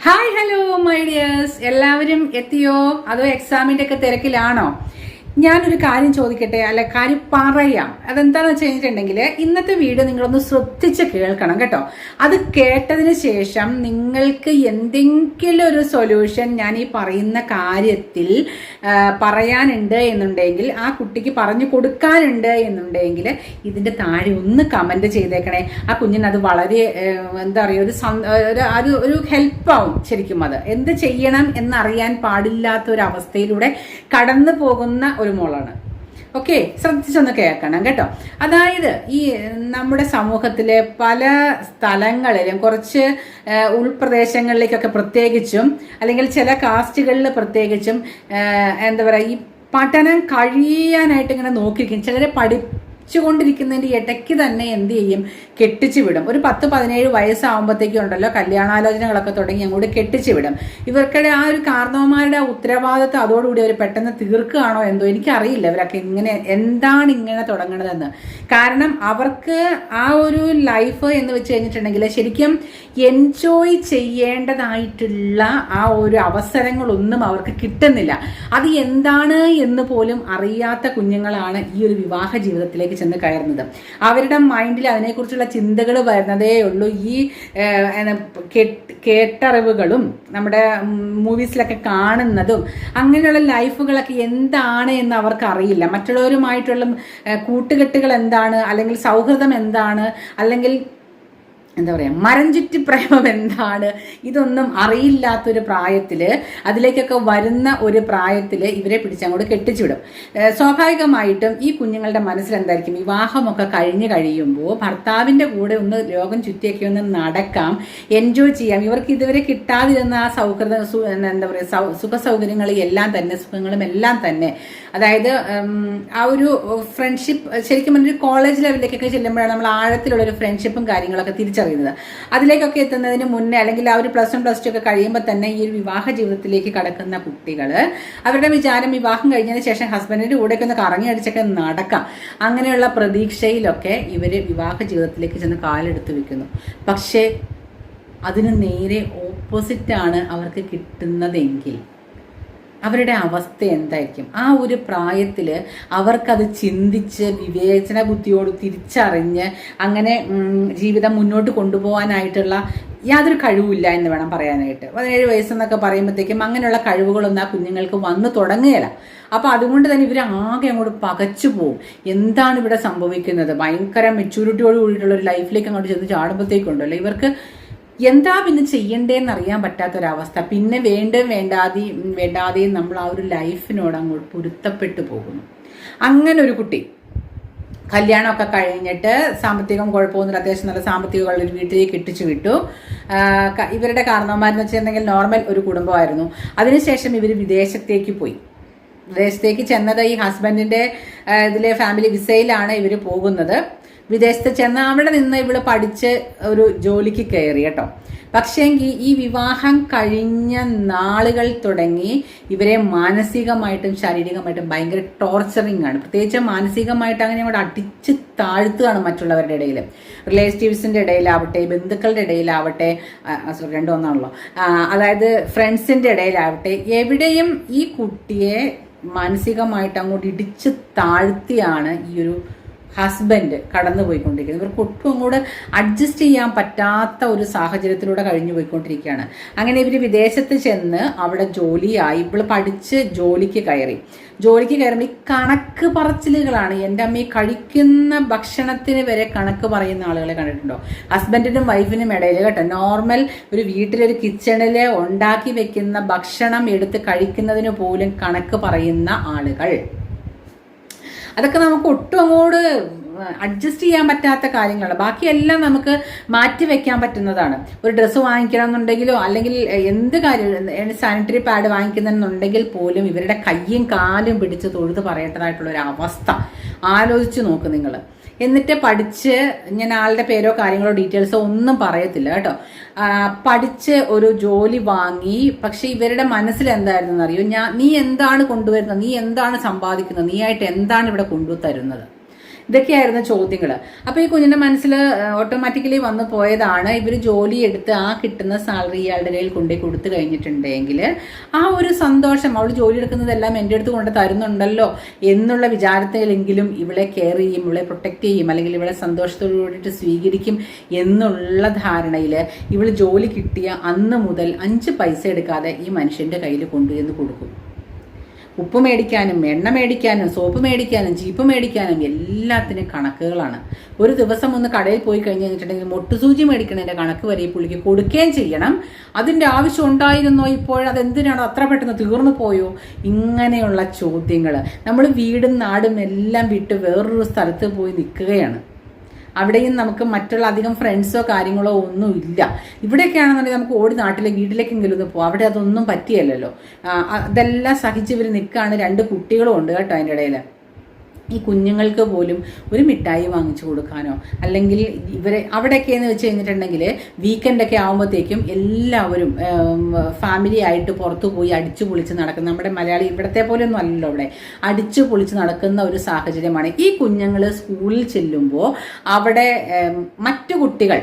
Hi hello my dears, എല്ലാവരും എത്തിയോ? അതോ എക്സാമിൻ്റെ ഒക്കെ തിരക്കിലാണോ? ഞാനൊരു കാര്യം ചോദിക്കട്ടെ, അല്ല കാര്യം പറയാം. അതെന്താണെന്ന് വെച്ച് കഴിഞ്ഞിട്ടുണ്ടെങ്കിൽ ഇന്നത്തെ വീഡിയോ നിങ്ങളൊന്ന് ശ്രദ്ധിച്ച് കേൾക്കണം കേട്ടോ. അത് കേട്ടതിന് ശേഷം നിങ്ങൾക്ക് എന്തെങ്കിലും ഒരു സൊല്യൂഷൻ ഞാൻ ഈ പറയുന്ന കാര്യത്തിൽ പറയാനുണ്ട് എന്നുണ്ടെങ്കിൽ, ആ കുട്ടിക്ക് പറഞ്ഞു കൊടുക്കാനുണ്ട് എന്നുണ്ടെങ്കിൽ ഇതിൻ്റെ താഴെ ഒന്ന് കമൻറ്റ് ചെയ്തേക്കണേ. ആ കുഞ്ഞിന് അത് വളരെ എന്താ പറയുക, ഒരു ഹെൽപ്പാവും. ശരിക്കും അത് എന്ത് ചെയ്യണം എന്നറിയാൻ പാടില്ലാത്ത ഒരു അവസ്ഥയിലൂടെ കടന്നു പോകുന്ന ഒരു മോളാണ്. ഓക്കെ, ശ്രദ്ധിച്ചൊന്ന് കേൾക്കണം കേട്ടോ. അതായത് ഈ നമ്മുടെ സമൂഹത്തിലെ പല സ്ഥലങ്ങളിലും, കുറച്ച് ഉൾപ്രദേശങ്ങളിലേക്കൊക്കെ പ്രത്യേകിച്ചും, അല്ലെങ്കിൽ ചില കാസ്റ്റുകളിൽ പ്രത്യേകിച്ചും എന്താ പറയുക, ഈ പഠനം കഴിയാനായിട്ട് ഇങ്ങനെ നോക്കിയിരിക്കും. ചിലരെ കൊണ്ടിരിക്കുന്നതിൻ്റെ ഇടയ്ക്ക് തന്നെ എന്ത് ചെയ്യും, കെട്ടിച്ചു വിടും. ഒരു 10-17 വയസ്സാകുമ്പോഴത്തേക്കും ഉണ്ടല്ലോ കല്യാണാലോചനകളൊക്കെ തുടങ്ങി അങ്ങോട്ട് കെട്ടിച്ചു വിടും. ഇവർക്കിടെ ആ ഒരു കാരണവന്മാരുടെ ഉത്തരവാദിത്വം അതോടുകൂടി അവർ പെട്ടെന്ന് തീർക്കുകയാണോ എന്തോ, എനിക്കറിയില്ല ഇവരൊക്കെ എന്താണ് ഇങ്ങനെ തുടങ്ങണതെന്ന്. കാരണം അവർക്ക് ആ ഒരു ലൈഫ് എന്ന് വെച്ച് കഴിഞ്ഞിട്ടുണ്ടെങ്കിൽ ശരിക്കും എൻജോയ് ചെയ്യേണ്ടതായിട്ടുള്ള ആ ഒരു അവസരങ്ങളൊന്നും അവർക്ക് കിട്ടുന്നില്ല. അത് എന്താണ് എന്ന് പോലും അറിയാത്ത കുഞ്ഞുങ്ങളാണ് ഈ ഒരു വിവാഹ ജീവിതത്തിലേക്ക് ചെന്ന് കയറുന്നത്. അവരുടെ മൈൻഡിൽ അതിനെക്കുറിച്ചുള്ള ചിന്തകൾ വരുന്നതേ ഉള്ളൂ. ഈ കേട്ടറിവുകളും നമ്മുടെ മൂവീസിലൊക്കെ കാണുന്നതും അങ്ങനെയുള്ള ലൈഫുകളൊക്കെ എന്താണ് എന്ന് അവർക്ക് അറിയില്ല. മറ്റുള്ളവരുമായിട്ടുള്ള കൂട്ടുകെട്ടുകൾ എന്താണ്, അല്ലെങ്കിൽ സൗഹൃദം എന്താണ്, അല്ലെങ്കിൽ എന്താ പറയുക, മരഞ്ചുറ്റി പ്രേമം എന്താണ്, ഇതൊന്നും അറിയില്ലാത്തൊരു പ്രായത്തിൽ, അതിലേക്കൊക്കെ വരുന്ന ഒരു പ്രായത്തിൽ ഇവരെ പിടിച്ചങ്ങോട്ട് കെട്ടിച്ചുവിടും. സ്വാഭാവികമായിട്ടും ഈ കുഞ്ഞുങ്ങളുടെ മനസ്സിൽ എന്തായിരിക്കും, വിവാഹമൊക്കെ കഴിഞ്ഞ് കഴിയുമ്പോൾ ഭർത്താവിൻ്റെ കൂടെ ഒന്ന് ലോകം ചുറ്റിയൊക്കെ ഒന്ന് നടക്കാം, എൻജോയ് ചെയ്യാം. ഇവർക്ക് ഇതുവരെ കിട്ടാതിരുന്ന ആ എന്താ പറയുക, സുഖ സൗകര്യങ്ങൾ എല്ലാം തന്നെ, സുഖങ്ങളും എല്ലാം തന്നെ, അതായത് ആ ഒരു ഫ്രണ്ട്ഷിപ്പ്, ശരിക്കും പറഞ്ഞൊരു കോളേജ് ലെവലിലേക്കൊക്കെ ചെല്ലുമ്പോഴാണ് നമ്മൾ ആഴത്തിലുള്ളൊരു ഫ്രണ്ട്ഷിപ്പും കാര്യങ്ങളൊക്കെ തിരിച്ചറിയുന്നത്. അതിലേക്കൊക്കെ എത്തുന്നതിന് മുന്നേ, അല്ലെങ്കിൽ ആ ഒരു +1 +2 ഒക്കെ കഴിയുമ്പോൾ തന്നെ ഈ ഒരു വിവാഹ ജീവിതത്തിലേക്ക് കടക്കുന്ന കുട്ടികൾ, അവരുടെ വിചാരം വിവാഹം കഴിഞ്ഞതിന് ശേഷം ഹസ്ബൻഡിൻ്റെ കൂടെയൊക്കെ ഒന്ന് കറങ്ങി അടിച്ചൊക്കെ നടക്കാം, അങ്ങനെയുള്ള പ്രതീക്ഷയിലൊക്കെ ഇവർ വിവാഹ ജീവിതത്തിലേക്ക് ചെന്ന് കാലെടുത്ത് വെക്കുന്നു. പക്ഷേ അതിന് നേരെ ഓപ്പോസിറ്റാണ് അവർക്ക് കിട്ടുന്നതെങ്കിൽ അവരുടെ അവസ്ഥ എന്തായിരിക്കും? ആ ഒരു പ്രായത്തിൽ അവർക്കത് ചിന്തിച്ച് വിവേചന ബുദ്ധിയോട് തിരിച്ചറിഞ്ഞ് അങ്ങനെ ജീവിതം മുന്നോട്ട് കൊണ്ടുപോകാനായിട്ടുള്ള യാതൊരു കഴിവില്ല എന്ന് വേണം പറയാനായിട്ട്. 17 വയസ്സെന്നൊക്കെ പറയുമ്പോഴത്തേക്കും അങ്ങനെയുള്ള കഴിവുകളൊന്നും ആ കുഞ്ഞുങ്ങൾക്ക് വന്ന് തുടങ്ങുകയില്ല. അപ്പോൾ അതുകൊണ്ട് തന്നെ ഇവർ ആകെ അങ്ങോട്ട് പകച്ചു പോവും. എന്താണ് ഇവിടെ സംഭവിക്കുന്നത്? ഭയങ്കര മെച്യൂരിറ്റിയോട് കൂടിയിട്ടുള്ള ഒരു ലൈഫിലേക്ക് അങ്ങോട്ട് ചെന്ന് ചാടുമ്പോഴത്തേക്കുണ്ടല്ലോ ഇവർക്ക് എന്താ പിന്നെ ചെയ്യണ്ടേന്ന് അറിയാൻ പറ്റാത്തൊരവസ്ഥ. പിന്നെ വേണ്ടാതെയും നമ്മൾ ആ ഒരു ലൈഫിനോട് അങ്ങോട്ട് പൊരുത്തപ്പെട്ടു പോകുന്നു. അങ്ങനെ ഒരു കുട്ടി കല്യാണമൊക്കെ കഴിഞ്ഞിട്ട് സാമ്പത്തികം കുഴപ്പമൊന്നുമില്ല, അത്യാവശ്യം നല്ല സാമ്പത്തികമുള്ള ഒരു വീട്ടിലേക്ക് കെട്ടിച്ചു വിട്ടു. ഇവരുടെ കാരണവന്മാരെന്ന് വെച്ചിട്ടുണ്ടെങ്കിൽ നോർമൽ ഒരു കുടുംബമായിരുന്നു. അതിനുശേഷം ഇവർ വിദേശത്തേക്ക് പോയി. വിദേശത്തേക്ക് ചെന്നത് ഈ ഹസ്ബൻഡിൻ്റെ ഇതിലെ ഫാമിലി വിസയിലാണ് ഇവർ പോകുന്നത്. വിദേശത്ത് ചെന്ന് അവിടെ നിന്ന് ഇവള് പഠിച്ച് ഒരു ജോലിക്ക് കയറി കേട്ടോ. പക്ഷേങ്കിൽ ഈ വിവാഹം കഴിഞ്ഞ നാളുകൾ തുടങ്ങി ഇവരെ മാനസികമായിട്ടും ശാരീരികമായിട്ടും ഭയങ്കര ടോർച്ചറിങ് ആണ്. പ്രത്യേകിച്ച് മാനസികമായിട്ട് അങ്ങനെ അങ്ങോട്ട് അടിച്ച് താഴ്ത്തുകയാണ് മറ്റുള്ളവരുടെ ഇടയിൽ, റിലേറ്റീവ്സിൻ്റെ ഇടയിലാവട്ടെ, ബന്ധുക്കളുടെ ഇടയിലാവട്ടെ, രണ്ടും ഒന്നാണല്ലോ, അതായത് ഫ്രണ്ട്സിൻ്റെ ഇടയിലാവട്ടെ, എവിടെയും ഈ കുട്ടിയെ മാനസികമായിട്ട് അങ്ങോട്ട് ഇടിച്ച് താഴ്ത്തിയാണ് ഈ ഒരു ഹസ്ബൻഡ് കടന്നു പോയിക്കൊണ്ടിരിക്കുന്നത്. ഇവർക്ക് ഒട്ടും അങ്ങോട്ട് അഡ്ജസ്റ്റ് ചെയ്യാൻ പറ്റാത്ത ഒരു സാഹചര്യത്തിലൂടെ കഴിഞ്ഞു പോയിക്കൊണ്ടിരിക്കുകയാണ്. അങ്ങനെ ഇവർ വിദേശത്ത് ചെന്ന് അവിടെ ജോലിയായി, ഇപ്പോൾ പഠിച്ച് ജോലിക്ക് കയറുമ്പോൾ ഈ കണക്ക് പറച്ചിലുകളാണ്. എൻ്റെ അമ്മ, കഴിക്കുന്ന ഭക്ഷണത്തിന് വരെ കണക്ക് പറയുന്ന ആളുകളെ കണ്ടിട്ടുണ്ടോ? ഹസ്ബൻഡിനും വൈഫിനും ഇടയിൽ കേട്ടോ, നോർമൽ ഒരു വീട്ടിലൊരു കിച്ചണിൽ ഉണ്ടാക്കി വെക്കുന്ന ഭക്ഷണം എടുത്ത് കഴിക്കുന്നതിന് പോലും കണക്ക് പറയുന്ന ആളുകൾ. അതൊക്കെ നമുക്ക് ഒട്ടും അങ്ങോട്ട് അഡ്ജസ്റ്റ് ചെയ്യാൻ പറ്റാത്ത കാര്യങ്ങളാണ്. ബാക്കിയെല്ലാം നമുക്ക് മാറ്റി വെക്കാൻ പറ്റുന്നതാണ്. ഒരു ഡ്രസ്സ് വാങ്ങിക്കണം എന്നുണ്ടെങ്കിലോ, അല്ലെങ്കിൽ എന്ത് കാര്യം, സാനിറ്ററി പാഡ് വാങ്ങിക്കുന്നുണ്ടെങ്കിൽ പോലും ഇവരുടെ കയ്യും കാലും പിടിച്ച് തൊഴുത് പറയേണ്ടതായിട്ടുള്ളൊരു അവസ്ഥ ആലോചിച്ച് നോക്ക് നിങ്ങൾ. എന്നിട്ട് പഠിച്ച്, ഞാൻ ആളുടെ പേരോ കാര്യങ്ങളോ ഡീറ്റെയിൽസോ ഒന്നും പറയത്തില്ല കേട്ടോ, പഠിച്ച് ഒരു ജോലി വാങ്ങി. പക്ഷെ ഇവരുടെ മനസ്സിൽ എന്തായിരുന്നു അറിയോ, നീ എന്താണ് കൊണ്ടുവരുന്നത്, നീ എന്താണ് സമ്പാദിക്കുന്നത്, നീ ആയിട്ട് എന്താണ് ഇവിടെ കൊണ്ടുതരുന്നത്, ഇതൊക്കെയായിരുന്നു ചോദ്യങ്ങൾ. അപ്പോൾ ഈ കുഞ്ഞിൻ്റെ മനസ്സിൽ ഓട്ടോമാറ്റിക്കലി വന്നു പോയതാണ്, ഇവർ ജോലി എടുത്ത് ആ കിട്ടുന്ന സാലറി ഇയാളുടെ കയ്യിൽ കൊണ്ടുപോയി കൊടുത്തു കഴിഞ്ഞിട്ടുണ്ടെങ്കിൽ ആ ഒരു സന്തോഷം, അവൾ ജോലി എടുക്കുന്നതെല്ലാം എൻ്റെ അടുത്ത് കൊണ്ട് തരുന്നുണ്ടല്ലോ എന്നുള്ള വിചാരത്തിലെങ്കിലും ഇവളെ കെയർ ചെയ്യും, ഇവളെ പ്രൊട്ടക്റ്റ് ചെയ്യും, അല്ലെങ്കിൽ ഇവളെ സന്തോഷത്തോടു കൂടിയിട്ട് സ്വീകരിക്കും എന്നുള്ള ധാരണയിൽ ഇവൾ ജോലി കിട്ടിയ അന്ന് മുതൽ 5 പൈസ എടുക്കാതെ ഈ മനുഷ്യൻ്റെ കയ്യിൽ കൊണ്ടുവന്ന് കൊടുക്കും. ഉപ്പ് മേടിക്കാനും എണ്ണ മേടിക്കാനും സോപ്പ് മേടിക്കാനും ജീപ്പ് മേടിക്കാനും എല്ലാത്തിനും കണക്കുകളാണ്. ഒരു ദിവസം ഒന്ന് കടയിൽ പോയി കഴിഞ്ഞ് കഴിഞ്ഞിട്ടുണ്ടെങ്കിൽ മൊട്ടുസൂചി മേടിക്കണതിൻ്റെ കണക്ക് വരെ ഈ പുള്ളിക്ക് കൊടുക്കുകയും ചെയ്യണം. അതിൻ്റെ ആവശ്യം ഉണ്ടായിരുന്നോ, ഇപ്പോഴതെന്തിനാണോ അത്ര പെട്ടെന്ന് തീർന്നു പോയോ, ഇങ്ങനെയുള്ള ചോദ്യങ്ങൾ. നമ്മൾ വീടും നാടും എല്ലാം വിട്ട് വേറൊരു സ്ഥലത്ത് പോയി നിൽക്കുകയാണ്. അവിടെയും നമുക്ക് മറ്റുള്ള അധികം ഫ്രണ്ട്സോ കാര്യങ്ങളോ ഒന്നും ഇല്ല. ഇവിടെയൊക്കെയാണെന്നുണ്ടെങ്കിൽ നമുക്ക് ഓടി നാട്ടിലെ വീട്ടിലേക്കെങ്കിലും ഒന്ന് പോകാം. അവിടെ അതൊന്നും പറ്റിയല്ലോ. അതെല്ലാം സഹിച്ച് ഇവർ നിൽക്കുകയാണ്. 2 കുട്ടികളും ഉണ്ട് കേട്ടോ അതിൻ്റെ ഇടയിൽ. ഈ കുഞ്ഞുങ്ങൾക്ക് പോലും ഒരു മിഠായി വാങ്ങിച്ചു കൊടുക്കാനോ, അല്ലെങ്കിൽ ഇവരെ അവിടെയൊക്കെയെന്ന് വെച്ച് കഴിഞ്ഞിട്ടുണ്ടെങ്കിൽ വീക്കെൻഡൊക്കെ ആകുമ്പോഴത്തേക്കും എല്ലാവരും ഫാമിലി ആയിട്ട് പുറത്തു പോയി അടിച്ചു പൊളിച്ച് നടക്കുന്ന, നമ്മുടെ മലയാളി ഇവിടത്തെ പോലെ ഒന്നും അല്ലല്ലോ അവിടെ, അടിച്ചു പൊളിച്ച് നടക്കുന്ന ഒരു സാഹചര്യമാണ്. ഈ കുഞ്ഞുങ്ങൾ സ്കൂളിൽ ചെല്ലുമ്പോൾ അവിടെ മറ്റു കുട്ടികൾ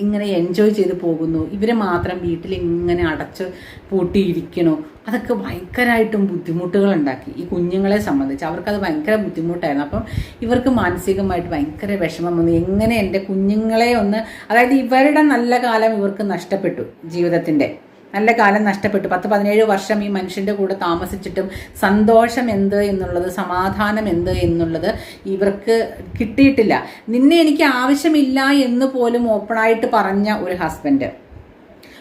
ഇങ്ങനെ എൻജോയ് ചെയ്ത് പോകുന്നു, ഇവരെ മാത്രം വീട്ടിൽ ഇങ്ങനെ അടച്ച് പൂട്ടിയിരിക്കണോ. അതൊക്കെ ഭയങ്കരമായിട്ടും ബുദ്ധിമുട്ടുകൾ ഉണ്ടാക്കി ഈ കുഞ്ഞുങ്ങളെ സംബന്ധിച്ച്. അവർക്കത് ഭയങ്കര ബുദ്ധിമുട്ടായിരുന്നു. അപ്പം ഇവർക്ക് മാനസികമായിട്ട് ഭയങ്കര വിഷമം വന്നു. എങ്ങനെ എൻ്റെ കുഞ്ഞുങ്ങളെ ഒന്ന്, അതായത് ഇവരുടെ നല്ല കാലം ഇവർക്ക് നഷ്ടപ്പെട്ടു, ജീവിതത്തിൻ്റെ നല്ല കാലം നഷ്ടപ്പെട്ടു. 10-17 വർഷം ഈ മനുഷ്യൻ്റെ കൂടെ താമസിച്ചിട്ടും സന്തോഷം എന്ത് എന്നുള്ളത്, സമാധാനം എന്ത് എന്നുള്ളത് ഇവർക്ക് കിട്ടിയിട്ടില്ല. നിന്നെ എനിക്ക് ആവശ്യമില്ല എന്ന് പോലും ഓപ്പണായിട്ട് പറഞ്ഞ ഒരു ഹസ്ബൻഡ്.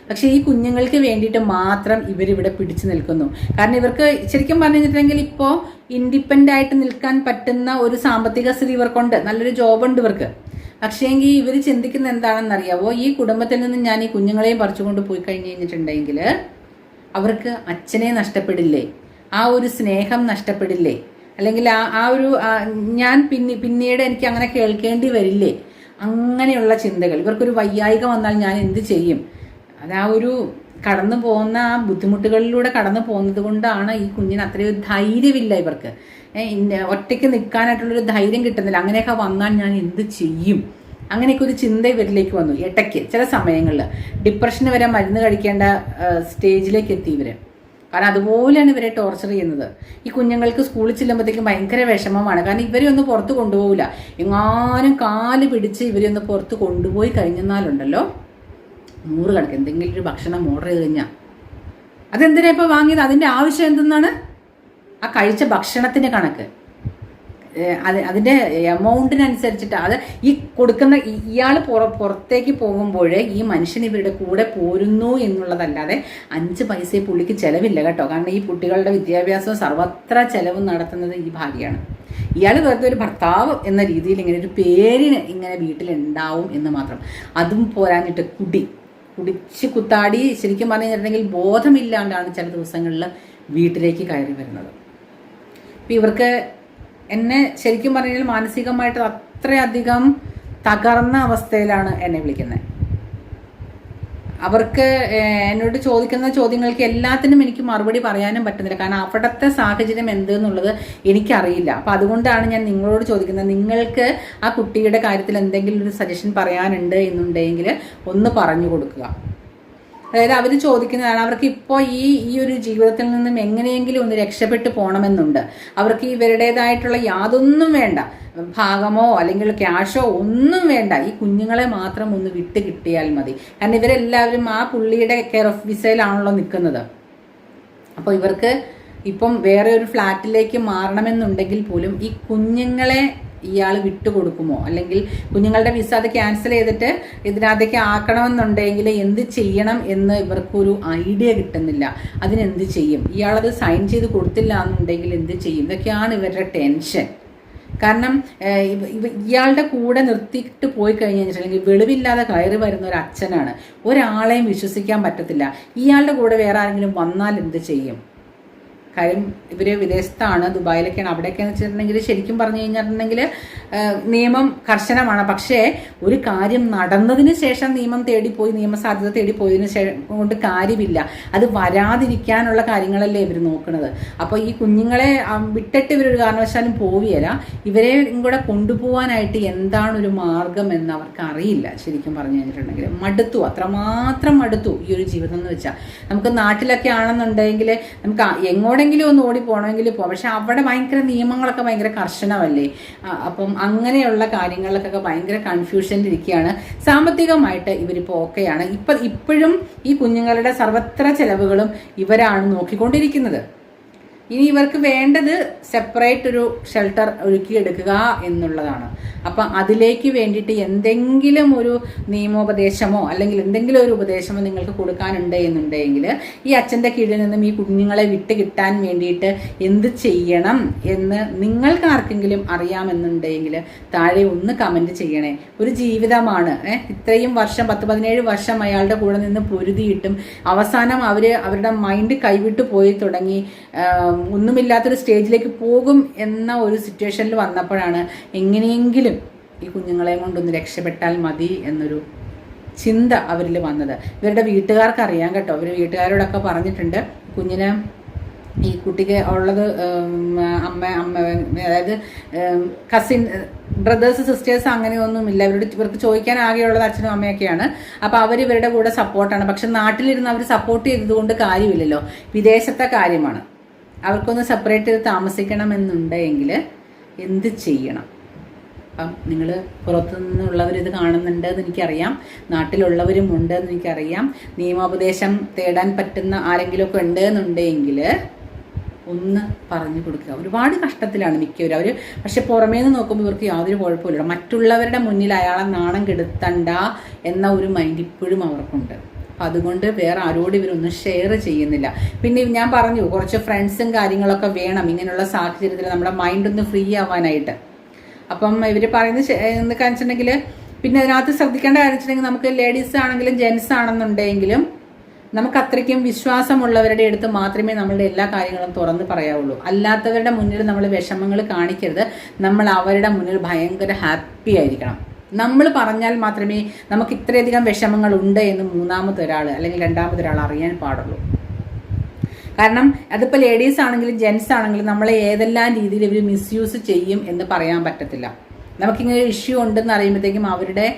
പക്ഷേ ഈ കുഞ്ഞുങ്ങൾക്ക് വേണ്ടിയിട്ട് മാത്രം ഇവരിവിടെ പിടിച്ചു നിൽക്കുന്നു. കാരണം ഇവർക്ക് ശരിക്കും പറഞ്ഞിട്ടുണ്ടെങ്കിൽ ഇപ്പോൾ ഇൻഡിപെൻഡൻ്റ് ആയിട്ട് നിൽക്കാൻ പറ്റുന്ന ഒരു സാമ്പത്തിക സ്ഥിതി ഇവർക്കുണ്ട്, നല്ലൊരു ജോബുണ്ട് ഇവർക്ക്. പക്ഷേങ്കിൽ ഇവർ ചിന്തിക്കുന്ന എന്താണെന്നറിയാവോ, ഈ കുടുംബത്തിൽ നിന്ന് ഞാൻ ഈ കുഞ്ഞുങ്ങളെയും പറിച്ചുകൊണ്ട് പോയി കഴിഞ്ഞ് കഴിഞ്ഞിട്ടുണ്ടെങ്കിൽ അവർക്ക് അച്ഛനെ നഷ്ടപ്പെടില്ലേ, ആ ഒരു സ്നേഹം നഷ്ടപ്പെടില്ലേ, അല്ലെങ്കിൽ ആ ഒരു ഞാൻ പിന്നീട് എനിക്ക് അങ്ങനെ കേൾക്കേണ്ടി വരില്ലേ, അങ്ങനെയുള്ള ചിന്തകൾ. ഇവർക്കൊരു വയ്യായിക വന്നാൽ ഞാൻ എന്ത് ചെയ്യും, അതാ ഒരു കടന്നു പോകുന്ന ആ ബുദ്ധിമുട്ടുകളിലൂടെ കടന്നു പോകുന്നത് കൊണ്ടാണ് ഈ കുഞ്ഞിന് അത്രയും ധൈര്യമില്ല ഇവർക്ക്. ഒറ്റയ്ക്ക് നിൽക്കാനായിട്ടുള്ളൊരു ധൈര്യം കിട്ടുന്നില്ല. അങ്ങനെയൊക്കെ വന്നാൽ ഞാൻ എന്ത് ചെയ്യും, അങ്ങനെയൊക്കെ ഒരു ചിന്ത ഇവരിലേക്ക് വന്നു. ഇടയ്ക്ക് ചില സമയങ്ങളിൽ ഡിപ്രഷന് വരെ മരുന്ന് കഴിക്കേണ്ട സ്റ്റേജിലേക്ക് എത്തി ഇവർ. കാരണം അതുപോലെയാണ് ഇവരെ ടോർച്ചർ ചെയ്യുന്നത്. ഈ കുഞ്ഞുങ്ങൾക്ക് സ്കൂളിൽ ചെല്ലുമ്പോഴത്തേക്കും ഭയങ്കര വിഷമമാണ്. കാരണം ഇവരെ ഒന്ന് പുറത്ത് കൊണ്ടുപോകില്ല. എങ്ങാനും കാല് പിടിച്ച് ഇവരെ ഒന്ന് പുറത്ത് കൊണ്ടുപോയി കഴിഞ്ഞാലുണ്ടല്ലോ 100 കണക്ക് എന്തെങ്കിലും ഒരു ഭക്ഷണം ഓർഡർ ചെയ്ത് കഴിഞ്ഞാൽ അതെന്തിനാ ഇപ്പോൾ വാങ്ങിയത്, അതിൻ്റെ ആവശ്യം എന്തെന്നാണ്, ആ കഴിച്ച ഭക്ഷണത്തിൻ്റെ കണക്ക്, അതിൻ്റെ എമൗണ്ടിനനുസരിച്ചിട്ട് അത് ഈ കൊടുക്കുന്ന ഇയാൾ പുറത്തേക്ക് പോകുമ്പോൾ ഈ മനുഷ്യൻ ഇവരുടെ കൂടെ പോരുന്നു എന്നുള്ളതല്ലാതെ 5 പൈസയെ പുള്ളിക്ക് ചിലവില്ല കേട്ടോ. കാരണം ഈ കുട്ടികളുടെ വിദ്യാഭ്യാസവും സർവത്ര ചിലവും നടത്തുന്നത് ഈ ഭാര്യയാണ്. ഇയാൾ വെറുതെ ഒരു ഭർത്താവ് എന്ന രീതിയിൽ ഇങ്ങനെ ഒരു പേരിന് ഇങ്ങനെ വീട്ടിലുണ്ടാവും എന്ന് മാത്രം. അതും പോരാഞ്ഞിട്ട് കുടിച്ച് കുത്താടി ശരിക്കും പറഞ്ഞു കഴിഞ്ഞിട്ടുണ്ടെങ്കിൽ ബോധമില്ലാണ്ടാണ് ചില ദിവസങ്ങളിൽ വീട്ടിലേക്ക് കയറി വരുന്നത്. ഇപ്പം ഇവർക്ക് എന്നെ ശരിക്കും പറഞ്ഞാൽ മാനസികമായിട്ട് അത്രയധികം തകർന്ന അവസ്ഥയിലാണ് എന്നെ വിളിക്കുന്നത്. അവർക്ക് എന്നോട് ചോദിക്കുന്ന ചോദ്യങ്ങൾക്ക് എല്ലാത്തിനും എനിക്ക് മറുപടി പറയാനും പറ്റുന്നില്ല. കാരണം അവിടുത്തെ സാഹചര്യം എന്തെന്നുള്ളത് എനിക്കറിയില്ല. അപ്പം അതുകൊണ്ടാണ് ഞാൻ നിങ്ങളോട് ചോദിക്കുന്നത്, നിങ്ങൾക്ക് ആ കുട്ടിയുടെ കാര്യത്തിൽ എന്തെങ്കിലും ഒരു സജഷൻ പറയാനുണ്ട് എന്നുണ്ടെങ്കിൽ ഒന്ന് പറഞ്ഞു കൊടുക്കുക. അതായത് അവർ ചോദിക്കുന്നതാണ്, അവർക്ക് ഇപ്പോൾ ഈ ഒരു ജീവിതത്തിൽ നിന്നും എങ്ങനെയെങ്കിലും ഒന്ന് രക്ഷപ്പെട്ടു പോകണമെന്നുണ്ട്. അവർക്ക് ഇവരുടേതായിട്ടുള്ള യാതൊന്നും വേണ്ട, ഭാഗമോ അല്ലെങ്കിൽ ക്യാഷോ ഒന്നും വേണ്ട. ഈ കുഞ്ഞുങ്ങളെ മാത്രം ഒന്ന് വിട്ട് കിട്ടിയാൽ മതി. കാരണം ഇവരെല്ലാവരും ആ പുള്ളിയുടെ കെയർ ഓഫ് വിസയിലാണല്ലോ നിൽക്കുന്നത്. അപ്പോൾ ഇവർക്ക് ഇപ്പം വേറെ ഒരു ഫ്ലാറ്റിലേക്ക് മാറണമെന്നുണ്ടെങ്കിൽ പോലും ഈ കുഞ്ഞുങ്ങളെ ഇയാൾ വിട്ടുകൊടുക്കുമോ, അല്ലെങ്കിൽ കുഞ്ഞുങ്ങളുടെ വിസ അത് ക്യാൻസൽ ചെയ്തിട്ട് ഇതിനകത്തേക്ക് ആക്കണമെന്നുണ്ടെങ്കിൽ എന്ത് ചെയ്യണം എന്ന് ഇവർക്കൊരു ഐഡിയ കിട്ടുന്നില്ല. അതിനെന്ത് ചെയ്യും, ഇയാളത് സൈൻ ചെയ്ത് കൊടുത്തില്ല എന്നുണ്ടെങ്കിൽ എന്ത് ചെയ്യും, ഇതൊക്കെയാണ് ഇവരുടെ ടെൻഷൻ. കാരണം ഇയാളുടെ കൂടെ നിർത്തിയിട്ട് പോയി കഴിഞ്ഞു കഴിഞ്ഞിട്ടുണ്ടെങ്കിൽ വെളിവില്ലാതെ കയറി വരുന്ന ഒരു അച്ഛനാണ്. ഒരാളെയും വിശ്വസിക്കാൻ പറ്റത്തില്ല. ഇയാളുടെ കൂടെ വേറെ ആരെങ്കിലും വന്നാൽ എന്ത് ചെയ്യും? കാര്യം ഇവർ വിദേശത്താണ്, ദുബായിലൊക്കെയാണ്. അവിടെയൊക്കെയെന്ന് വെച്ചിട്ടുണ്ടെങ്കിൽ ശരിക്കും പറഞ്ഞു കഴിഞ്ഞിട്ടുണ്ടെങ്കിൽ നിയമം കർശനമാണ്. പക്ഷേ ഒരു കാര്യം നടന്നതിന് ശേഷം നിയമം തേടിപ്പോയി, നിയമസാധ്യത തേടിപ്പോയതിന് ശേഷം കൊണ്ട് കാര്യമില്ല. അത് വരാതിരിക്കാനുള്ള കാര്യങ്ങളല്ലേ ഇവർ നോക്കുന്നത്. അപ്പോൾ ഈ കുഞ്ഞുങ്ങളെ വിട്ടിട്ട് ഇവരൊരു കാരണവശാലും പോവുകയില്ല. ഇവരെ കൂടെ കൊണ്ടുപോകാനായിട്ട് എന്താണ് ഒരു മാർഗം എന്ന് അവർക്ക് അറിയില്ല. ശരിക്കും പറഞ്ഞു കഴിഞ്ഞിട്ടുണ്ടെങ്കിൽ മടുത്തു, അത്രമാത്രം മടുത്തു ഈ ഒരു ജീവിതം എന്ന് വെച്ചാൽ. നമുക്ക് നാട്ടിലൊക്കെ ആണെന്നുണ്ടെങ്കിൽ നമുക്ക് എങ്ങോടെങ്കിലും ഒന്ന് ഓടി പോകണമെങ്കിൽ പോകാം. പക്ഷെ അവിടെ ഭയങ്കര നിയമങ്ങളൊക്കെ ഭയങ്കര കർശനമല്ലേ. അപ്പം അങ്ങനെയുള്ള കാര്യങ്ങളിലൊക്കെ ഭയങ്കര കൺഫ്യൂഷനിലിരിക്കുകയാണ്. സാമ്പത്തികമായിട്ട് ഇവരിപ്പോൾ ഓക്കെയാണ്. ഇപ്പോഴും ഈ കുഞ്ഞുങ്ങളുടെ സർവത്ര ചെലവുകളും ഇവരാണ് നോക്കിക്കൊണ്ടിരിക്കുന്നത്. ഇനി ഇവർക്ക് വേണ്ടത് സെപ്പറേറ്റ് ഒരു ഷെൽട്ടർ ഒരുക്കിയെടുക്കുക എന്നുള്ളതാണ്. അപ്പം അതിലേക്ക് വേണ്ടിയിട്ട് എന്തെങ്കിലും ഒരു നിയമോപദേശമോ അല്ലെങ്കിൽ എന്തെങ്കിലും ഒരു ഉപദേശമോ നിങ്ങൾക്ക് കൊടുക്കാനുണ്ട് എന്നുണ്ടെങ്കിൽ ഈ അച്ഛൻ്റെ കീഴിൽ നിന്നും ഈ കുഞ്ഞുങ്ങളെ വിട്ട് കിട്ടാൻ വേണ്ടിയിട്ട് എന്ത് ചെയ്യണം എന്ന് നിങ്ങൾക്ക് ആർക്കെങ്കിലും അറിയാമെന്നുണ്ടെങ്കിൽ താഴെ ഒന്ന് കമൻറ്റ് ചെയ്യണേ. ഒരു ജീവിതമാണ്, ഇത്രയും വർഷം 10-17 വർഷം അയാളുടെ കൂടെ നിന്ന് പൊരുതിയിട്ടും അവസാനം അവരുടെ മൈൻഡ് കൈവിട്ട് പോയി തുടങ്ങി, ഒന്നുമില്ലാത്തൊരു സ്റ്റേജിലേക്ക് പോകും എന്ന ഒരു സിറ്റുവേഷനിൽ വന്നപ്പോഴാണ് എങ്ങനെയെങ്കിലും ഈ കുഞ്ഞുങ്ങളെ കൊണ്ടൊന്ന് രക്ഷപ്പെട്ടാൽ മതി എന്നൊരു ചിന്ത അവരിൽ വന്നത്. ഇവരുടെ വീട്ടുകാർക്ക് അറിയാം കേട്ടോ. അവർ വീട്ടുകാരോടൊക്കെ പറഞ്ഞിട്ടുണ്ട് കുഞ്ഞിന് ഈ കുട്ടിക്ക് ഉള്ളത് അമ്മ അതായത് കസിൻ ബ്രദേഴ്സ് സിസ്റ്റേഴ്സ് അങ്ങനെയൊന്നുമില്ല. ഇവർക്ക് ചോദിക്കാൻ ആകെയുള്ളത് അച്ഛനും അമ്മയൊക്കെയാണ്. അപ്പോൾ അവർ ഇവരുടെ കൂടെ സപ്പോർട്ടാണ്. പക്ഷെ നാട്ടിലിരുന്ന് അവർ സപ്പോർട്ട് ചെയ്തതുകൊണ്ട് കാര്യമില്ലല്ലോ, വിദേശത്തെ കാര്യമാണ്. അവർക്കൊന്ന് സെപ്പറേറ്റ് ചെയ്ത് താമസിക്കണമെന്നുണ്ടെങ്കിൽ എന്ത് ചെയ്യണം? അപ്പം നിങ്ങൾ പുറത്തുനിന്നുള്ളവരിത് കാണുന്നുണ്ടെന്ന് എനിക്കറിയാം, നാട്ടിലുള്ളവരും ഉണ്ടെന്ന് എനിക്കറിയാം. നിയമോപദേശം തേടാൻ പറ്റുന്ന ആരെങ്കിലുമൊക്കെ ഉണ്ടെന്നുണ്ടെങ്കിൽ ഒന്ന് പറഞ്ഞു കൊടുക്കുക. ഒരുപാട് കഷ്ടത്തിലാണ് മിക്കവരും അവർ. പക്ഷെ പുറമേ നിന്ന് നോക്കുമ്പോൾ ഇവർക്ക് യാതൊരു കുഴപ്പമില്ല. മറ്റുള്ളവരുടെ മുന്നിൽ അയാളെ നാണം കെടുത്തണ്ട എന്ന ഒരു മൈൻഡ് ഇപ്പോഴും അവർക്കുണ്ട്. അപ്പം അതുകൊണ്ട് വേറെ ആരോടും ഇവരൊന്നും ഷെയർ ചെയ്യുന്നില്ല. പിന്നെ ഞാൻ പറഞ്ഞു കുറച്ച് ഫ്രണ്ട്സും കാര്യങ്ങളൊക്കെ വേണം ഇങ്ങനെയുള്ള സാഹചര്യത്തിൽ നമ്മുടെ മൈൻഡ് ഒന്ന് ഫ്രീ ആവാനായിട്ട്. അപ്പം ഇവർ പറയുന്നത് എന്ന് കാണിച്ചിട്ടുണ്ടെങ്കിൽ പിന്നെ അതിനകത്ത് ശ്രദ്ധിക്കേണ്ട കാര്യം വെച്ചിട്ടുണ്ടെങ്കിൽ നമുക്ക് ലേഡീസ് ആണെങ്കിലും ജെൻസ് ആണെന്നുണ്ടെങ്കിലും നമുക്ക് അത്രയ്ക്കും വിശ്വാസമുള്ളവരുടെ അടുത്ത് മാത്രമേ നമ്മളുടെ എല്ലാ കാര്യങ്ങളും തുറന്ന് പറയാവുള്ളൂ. അല്ലാത്തവരുടെ മുന്നിൽ നമ്മൾ വിഷമങ്ങൾ കാണിക്കരുത്. നമ്മൾ അവരുടെ മുന്നിൽ ഭയങ്കര ഹാപ്പി ആയിരിക്കണം. നമ്മൾ പറഞ്ഞാൽ മാത്രമേ നമുക്ക് ഇത്രയധികം വിഷമങ്ങൾ ഉണ്ട് എന്ന് മൂന്നാമതൊരാൾ അല്ലെങ്കിൽ രണ്ടാമതൊരാൾ അറിയാൻ പാടുള്ളൂ. കാരണം അതിപ്പോൾ ലേഡീസ് ആണെങ്കിലും ജെൻസ് ആണെങ്കിലും നമ്മളെ ഏതെല്ലാം രീതിയിൽ ഇവർ മിസ്യൂസ് ചെയ്യും എന്ന് പറയാൻ പറ്റത്തില്ല. നമുക്കിങ്ങനെ ഇഷ്യൂ ഉണ്ടെന്ന് അറിയുമ്പോഴത്തേക്കും അവരുടെ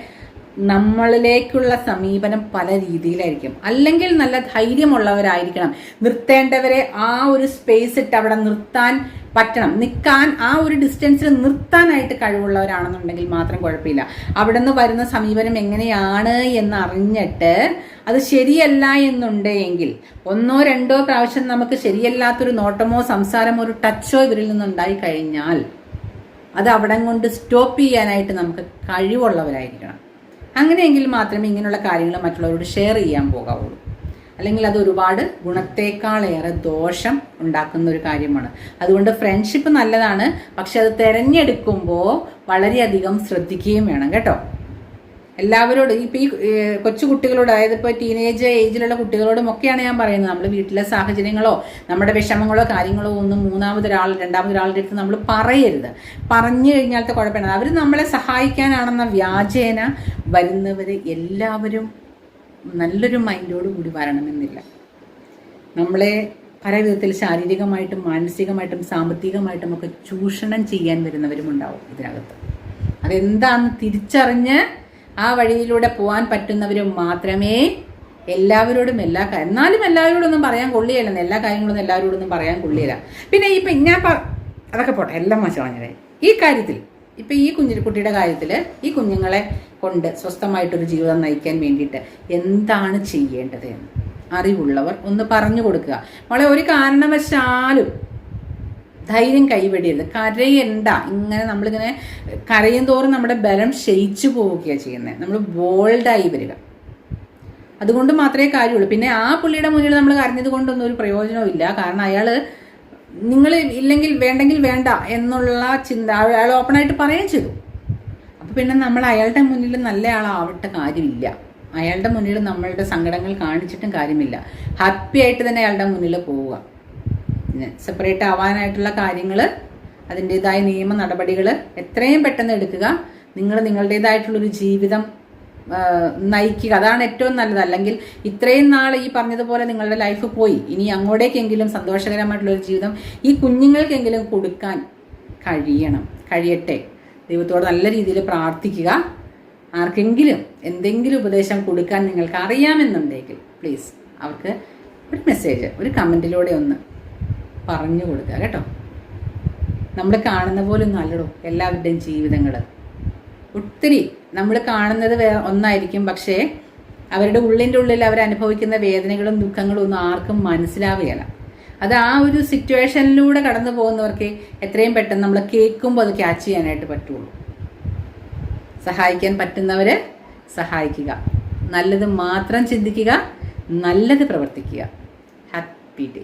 നമ്മളിലേക്കുള്ള സമീപനം പല രീതിയിലായിരിക്കും. അല്ലെങ്കിൽ നല്ല ധൈര്യമുള്ളവരായിരിക്കണം. നിർത്തേണ്ടവരെ ആ ഒരു സ്പേസ് ഇട്ട് അവിടെ നിർത്താൻ പറ്റണം. നിൽക്കാൻ ആ ഒരു ഡിസ്റ്റൻസിൽ നിർത്താനായിട്ട് കഴിവുള്ളവരാണെന്നുണ്ടെങ്കിൽ മാത്രം കുഴപ്പമില്ല. അവിടെ നിന്ന് വരുന്ന സമീപനം എങ്ങനെയാണ് എന്നറിഞ്ഞിട്ട് അത് ശരിയല്ല എന്നുണ്ടെങ്കിൽ 1-2 പ്രാവശ്യം നമുക്ക് ശരിയല്ലാത്തൊരു നോട്ടമോ സംസാരമോ ഒരു ടച്ചോ ഇവരിൽ നിന്നുണ്ടായി കഴിഞ്ഞാൽ അത് അവിടെ കൊണ്ട് സ്റ്റോപ്പ് ചെയ്യാനായിട്ട് നമുക്ക് കഴിവുള്ളവരായിരിക്കണം. അങ്ങനെയെങ്കിൽ മാത്രമേ ഇങ്ങനെയുള്ള കാര്യങ്ങൾ മറ്റുള്ളവരോട് ഷെയർ ചെയ്യാൻ പോകാവുള്ളൂ. അല്ലെങ്കിൽ അത് ഒരുപാട് ഗുണത്തേക്കാളേറെ ദോഷം ഉണ്ടാക്കുന്ന ഒരു കാര്യമാണ്. അതുകൊണ്ട് ഫ്രണ്ട്ഷിപ്പ് നല്ലതാണ്, പക്ഷെ അത് തിരഞ്ഞെടുക്കുമ്പോൾ വളരെയധികം ശ്രദ്ധിക്കുകയും വേണം കേട്ടോ. എല്ലാവരോടും ഇപ്പോൾ ഈ കൊച്ചു കുട്ടികളോട്, അതായത് ഇപ്പോൾ ടീനേജ് ഏജിലുള്ള കുട്ടികളോടും ഒക്കെയാണ് ഞാൻ പറയുന്നത്. നമ്മൾ വീട്ടിലെ സാഹചര്യങ്ങളോ നമ്മുടെ വിഷമങ്ങളോ കാര്യങ്ങളോ ഒന്നും രണ്ടാമതൊരാളുടെ അടുത്ത് നമ്മൾ പറയരുത്. പറഞ്ഞു കഴിഞ്ഞാലത്തെ കുഴപ്പമില്ല. അവർ നമ്മളെ സഹായിക്കാനാണെന്ന വ്യാജേന വരുന്നവർ എല്ലാവരും നല്ലൊരു മൈൻഡോട് കൂടി വരണമെന്നില്ല. നമ്മളെ പല വിധത്തിൽ ശാരീരികമായിട്ടും മാനസികമായിട്ടും സാമ്പത്തികമായിട്ടും ഒക്കെ ചൂഷണം ചെയ്യാൻ വരുന്നവരും ഉണ്ടാവും ഇതിനകത്ത്. അതെന്താണെന്ന് തിരിച്ചറിഞ്ഞ് ആ വഴിയിലൂടെ പോകാൻ പറ്റുന്നവരും മാത്രമേ എല്ലാവരോടും എന്നാലും എല്ലാവരോടൊന്നും പറയാൻ കൊള്ളിയല്ലെന്ന്. എല്ലാ കാര്യങ്ങളൊന്നും എല്ലാവരോടൊന്നും പറയാൻ കൊള്ളിയില്ല. പിന്നെ ഇപ്പം ഞാൻ അതൊക്കെ പോട്ടെ, എല്ലാം മോശമാണ്. ഈ കാര്യത്തിൽ ഇപ്പം ഈ കുട്ടിയുടെ കാര്യത്തിൽ ഈ കുഞ്ഞുങ്ങളെ കൊണ്ട് സ്വസ്ഥമായിട്ടൊരു ജീവിതം നയിക്കാൻ വേണ്ടിയിട്ട് എന്താണ് ചെയ്യേണ്ടത് എന്ന് അറിവുള്ളവർ ഒന്ന് പറഞ്ഞു കൊടുക്കുക. മോളെ ഒരു കാരണവശാലും ധൈര്യം കൈവെടിയരുത്, കരയണ്ട. ഇങ്ങനെ നമ്മളിങ്ങനെ കരയും തോറും നമ്മുടെ ബലം ക്ഷയിച്ചു പോവുകയാണ് ചെയ്യുന്നത്. നമ്മൾ ബോൾഡായി വരിക, അതുകൊണ്ട് മാത്രമേ കാര്യമുള്ളൂ. പിന്നെ ആ പുള്ളിയുടെ മുന്നിൽ നമ്മൾ കരഞ്ഞത് കൊണ്ടൊന്നും ഒരു പ്രയോജനവും ഇല്ല. കാരണം അയാൾ നിങ്ങൾ ഇല്ലെങ്കിൽ വേണ്ടെങ്കിൽ വേണ്ട എന്നുള്ള ചിന്ത അയാൾ ഓപ്പണായിട്ട് പറയുകയും ചെയ്തു. അപ്പോൾ പിന്നെ നമ്മൾ അയാളുടെ മുന്നിൽ നല്ല ആളാവട്ടെ കാര്യമില്ല. അയാളുടെ മുന്നിൽ നമ്മളുടെ സങ്കടങ്ങൾ കാണിച്ചിട്ടും കാര്യമില്ല. ഹാപ്പി ആയിട്ട് തന്നെ അയാളുടെ മുന്നിൽ പോവുക. സെപ്പറേറ്റ് ആവാനായിട്ടുള്ള കാര്യങ്ങൾ, അതിൻ്റെതായ നിയമ നടപടികൾ എത്രയും പെട്ടെന്ന് എടുക്കുക. നിങ്ങൾ നിങ്ങളുടേതായിട്ടുള്ളൊരു ജീവിതം നയിക്കുക. അതാണ് ഏറ്റവും നല്ലത്. അല്ലെങ്കിൽ ഇത്രയും നാൾ ഈ പറഞ്ഞതുപോലെ നിങ്ങളുടെ ലൈഫ് പോയി, ഇനി അങ്ങോട്ടേക്കെങ്കിലും സന്തോഷകരമായിട്ടുള്ളൊരു ജീവിതം ഈ കുഞ്ഞുങ്ങൾക്കെങ്കിലും കൊടുക്കാൻ കഴിയട്ടെ. ദൈവത്തോട് നല്ല രീതിയിൽ പ്രാർത്ഥിക്കുക. ആർക്കെങ്കിലും എന്തെങ്കിലും ഉപദേശം കൊടുക്കാൻ നിങ്ങൾക്ക് അറിയാമെന്നുണ്ടെങ്കിൽ പ്ലീസ് അവർക്ക് ഒരു മെസ്സേജ്, ഒരു കമൻറ്റിലൂടെ ഒന്ന് പറഞ്ഞു കൊടുക്കുക കേട്ടോ. നമ്മൾ കാണുന്ന പോലെ ഒന്നും അല്ലടോ എല്ലാവരുടെയും ജീവിതങ്ങൾ. ഒത്തിരി നമ്മൾ കാണുന്നത് ഒന്നായിരിക്കും, പക്ഷേ അവരുടെ ഉള്ളിൻ്റെ ഉള്ളിൽ അവരനുഭവിക്കുന്ന വേദനകളും ദുഃഖങ്ങളും ഒന്നും ആർക്കും മനസ്സിലാവുകയില്ല. അത് ആ ഒരു സിറ്റുവേഷനിലൂടെ കടന്നു പോകുന്നവർക്ക് എത്രയും പെട്ടെന്ന് നമ്മൾ കേൾക്കുമ്പോൾ അത് ക്യാച്ച് ചെയ്യാനായിട്ട് പറ്റുള്ളൂ. സഹായിക്കാൻ പറ്റുന്നവരെ സഹായിക്കുക, നല്ലത് മാത്രം ചിന്തിക്കുക, നല്ലത് പ്രവർത്തിക്കുക. Happy day.